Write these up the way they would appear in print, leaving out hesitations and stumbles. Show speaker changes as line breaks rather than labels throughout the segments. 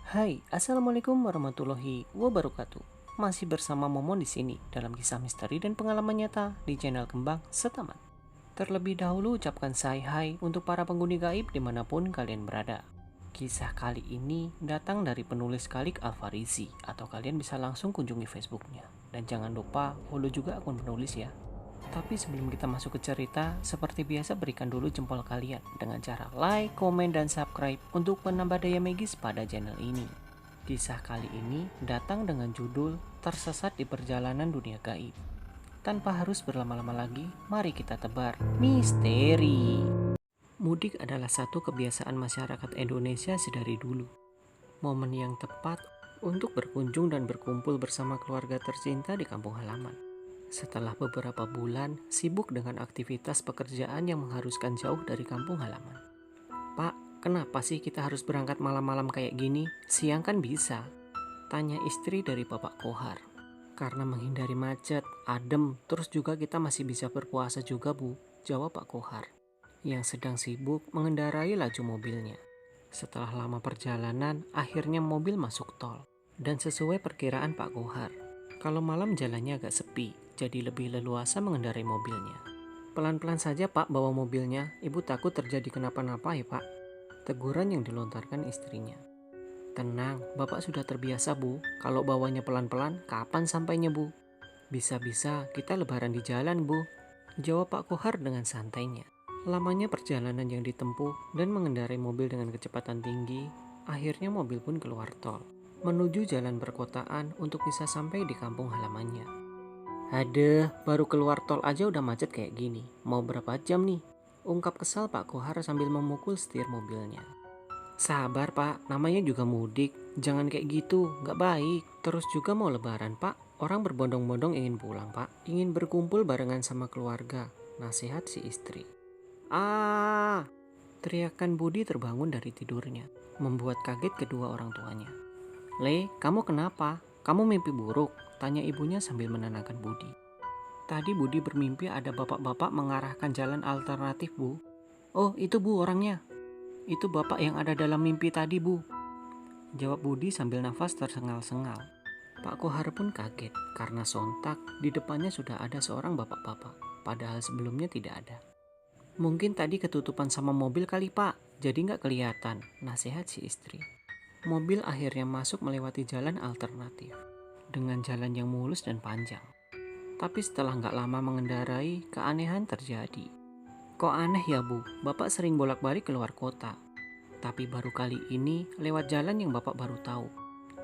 Hai, assalamualaikum warahmatullahi wabarakatuh. Masih bersama Momon di sini dalam kisah misteri dan pengalaman nyata di channel Kembang Setaman. Terlebih dahulu ucapkan hai untuk para penghuni gaib dimanapun kalian berada. Kisah kali ini datang dari penulis Khalik Al-Farisi atau kalian bisa langsung kunjungi Facebooknya. Dan jangan lupa follow juga akun penulis ya. Tapi sebelum kita masuk ke cerita, seperti biasa berikan dulu jempol kalian dengan cara like, komen, dan subscribe untuk menambah daya magis pada channel ini. Kisah kali ini datang dengan judul Tersesat di Perjalanan Dunia Gaib. Tanpa harus berlama-lama lagi, mari kita tebar misteri. Mudik adalah satu kebiasaan masyarakat Indonesia sedari dulu. Momen yang tepat untuk berkunjung dan berkumpul bersama keluarga tercinta di kampung halaman. Setelah beberapa bulan sibuk dengan aktivitas pekerjaan yang mengharuskan jauh dari kampung halaman. Pak, kenapa sih kita harus berangkat malam-malam kayak gini? Siang kan bisa? Tanya istri dari Bapak Kohar. Karena menghindari macet, adem, terus juga kita masih bisa berpuasa juga Bu, jawab Pak Kohar. Yang sedang sibuk mengendarai laju mobilnya. Setelah lama perjalanan, akhirnya mobil masuk tol. Dan sesuai perkiraan Pak Kohar, kalau malam jalannya agak sepi, jadi lebih leluasa mengendarai mobilnya. Pelan-pelan saja Pak bawa mobilnya, ibu takut terjadi kenapa-napa ya Pak. Teguran yang dilontarkan istrinya. Tenang, Bapak sudah terbiasa Bu, kalau bawanya pelan-pelan, kapan sampainya Bu? Bisa-bisa kita lebaran di jalan Bu, jawab Pak Kohar dengan santainya. Lamanya perjalanan yang ditempuh dan mengendarai mobil dengan kecepatan tinggi, akhirnya mobil pun keluar tol, menuju jalan perkotaan untuk bisa sampai di kampung halamannya. Aduh, baru keluar tol aja udah macet kayak gini. Mau berapa jam nih? Ungkap kesal Pak Kohar sambil memukul setir mobilnya. Sabar Pak, namanya juga mudik. Jangan kayak gitu, gak baik. Terus juga mau lebaran Pak. Orang berbondong-bondong ingin pulang Pak. Ingin berkumpul barengan sama keluarga. Nasihat si istri. Ah! Teriakan Budi terbangun dari tidurnya. Membuat kaget kedua orang tuanya. Le, kamu kenapa? Kamu mimpi buruk? Tanya ibunya sambil menenangkan Budi. Tadi Budi bermimpi ada bapak-bapak mengarahkan jalan alternatif Bu. Oh itu Bu orangnya. Itu bapak yang ada dalam mimpi tadi Bu. Jawab Budi sambil nafas tersengal-sengal. Pak Kohar pun kaget karena sontak di depannya sudah ada seorang bapak-bapak. Padahal sebelumnya tidak ada. Mungkin tadi ketutupan sama mobil kali Pak, jadi nggak kelihatan, nasihat si istri. Mobil akhirnya masuk melewati jalan alternatif dengan jalan yang mulus dan panjang. Tapi setelah nggak lama mengendarai, keanehan terjadi. Kok aneh ya Bu, Bapak sering bolak-balik keluar kota. Tapi baru kali ini lewat jalan yang Bapak baru tahu.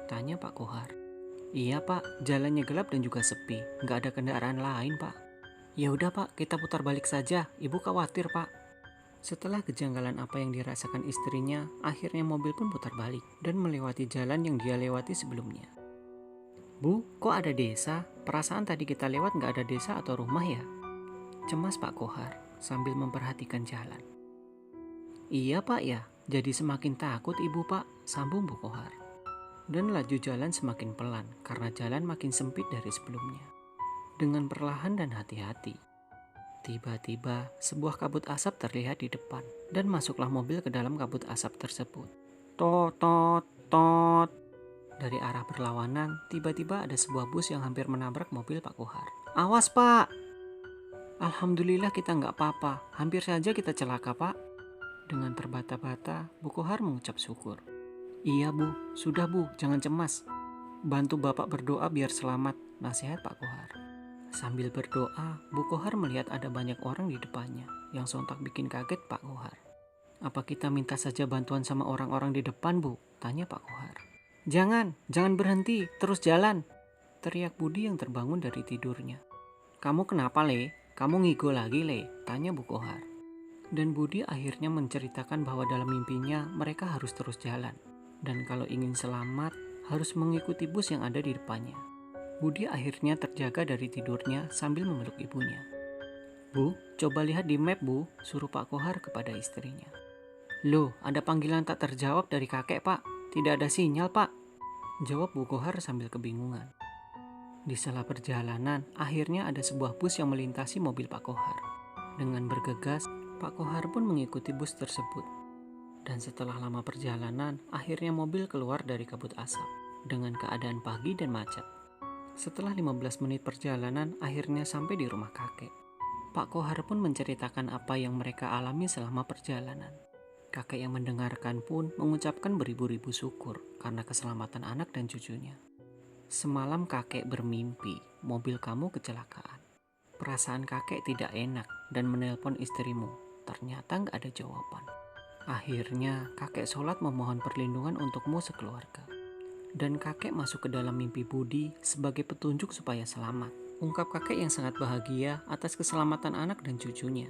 Tanya Pak Kohar. Iya Pak, jalannya gelap dan juga sepi, nggak ada kendaraan lain Pak. Ya udah Pak, kita putar balik saja, Ibu khawatir Pak. Setelah kejanggalan apa yang dirasakan istrinya, akhirnya mobil pun putar balik dan melewati jalan yang dia lewati sebelumnya. Bu, kok ada desa? Perasaan tadi kita lewat nggak ada desa atau rumah ya? Cemas Pak Kohar sambil memperhatikan jalan. Iya Pak ya, jadi semakin takut Ibu Pak, sambung Bu Kohar. Dan laju jalan semakin pelan karena jalan makin sempit dari sebelumnya. Dengan perlahan dan hati-hati. Tiba-tiba sebuah kabut asap terlihat di depan dan masuklah mobil ke dalam kabut asap tersebut. Tot, tot, tot. Dari arah berlawanan, tiba-tiba ada sebuah bus yang hampir menabrak mobil Pak Kohar. Awas Pak! Alhamdulillah kita nggak apa-apa, hampir saja kita celaka Pak. Dengan terbata-bata, Bu Kohar mengucap syukur. Iya Bu, sudah Bu, jangan cemas. Bantu Bapak berdoa biar selamat, nasihat Pak Kohar. Sambil berdoa, Bu Kohar melihat ada banyak orang di depannya, yang sontak bikin kaget Pak Kohar. Apa kita minta saja bantuan sama orang-orang di depan Bu? Tanya Pak Kohar. Jangan berhenti, terus jalan. Teriak Budi yang terbangun dari tidurnya. Kamu kenapa Le? Kamu ngigo lagi Le? Tanya Bu Kohar. Dan Budi akhirnya menceritakan bahwa dalam mimpinya mereka harus terus jalan. Dan kalau ingin selamat, harus mengikuti bus yang ada di depannya. Budi akhirnya terjaga dari tidurnya sambil memeluk ibunya. Bu, coba lihat di map Bu, suruh Pak Kohar kepada istrinya. Loh, ada panggilan tak terjawab dari kakek Pak. Tidak ada sinyal Pak, jawab Bu Kohar sambil kebingungan. Di sela perjalanan, akhirnya ada sebuah bus yang melintasi mobil Pak Kohar. Dengan bergegas, Pak Kohar pun mengikuti bus tersebut. Dan setelah lama perjalanan, akhirnya mobil keluar dari kabut asap dengan keadaan pagi dan macet. Setelah 15 menit perjalanan, akhirnya sampai di rumah kakek. Pak Kohar pun menceritakan apa yang mereka alami selama perjalanan. Kakek yang mendengarkan pun mengucapkan beribu-ribu syukur karena keselamatan anak dan cucunya. Semalam kakek bermimpi, mobil kamu kecelakaan. Perasaan kakek tidak enak dan menelpon istrimu. Ternyata nggak ada jawaban. Akhirnya kakek sholat memohon perlindungan untukmu sekeluarga. Dan kakek masuk ke dalam mimpi Budi sebagai petunjuk supaya selamat. Ungkap kakek yang sangat bahagia atas keselamatan anak dan cucunya.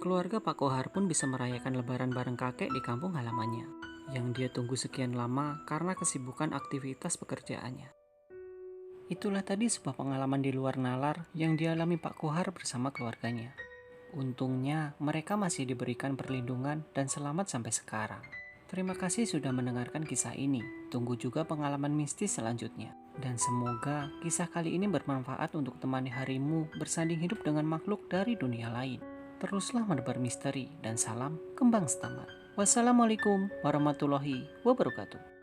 Keluarga Pak Kohar pun bisa merayakan lebaran bareng kakek di kampung halamannya, yang dia tunggu sekian lama karena kesibukan aktivitas pekerjaannya. Itulah tadi sebuah pengalaman di luar nalar yang dialami Pak Kohar bersama keluarganya. Untungnya mereka masih diberikan perlindungan dan selamat sampai sekarang. Terima kasih sudah mendengarkan kisah ini. Tunggu juga pengalaman mistis selanjutnya. Dan semoga kisah kali ini bermanfaat untuk temani harimu bersanding hidup dengan makhluk dari dunia lain. Teruslah menebar misteri dan salam kembang setamat. Wassalamualaikum warahmatullahi wabarakatuh.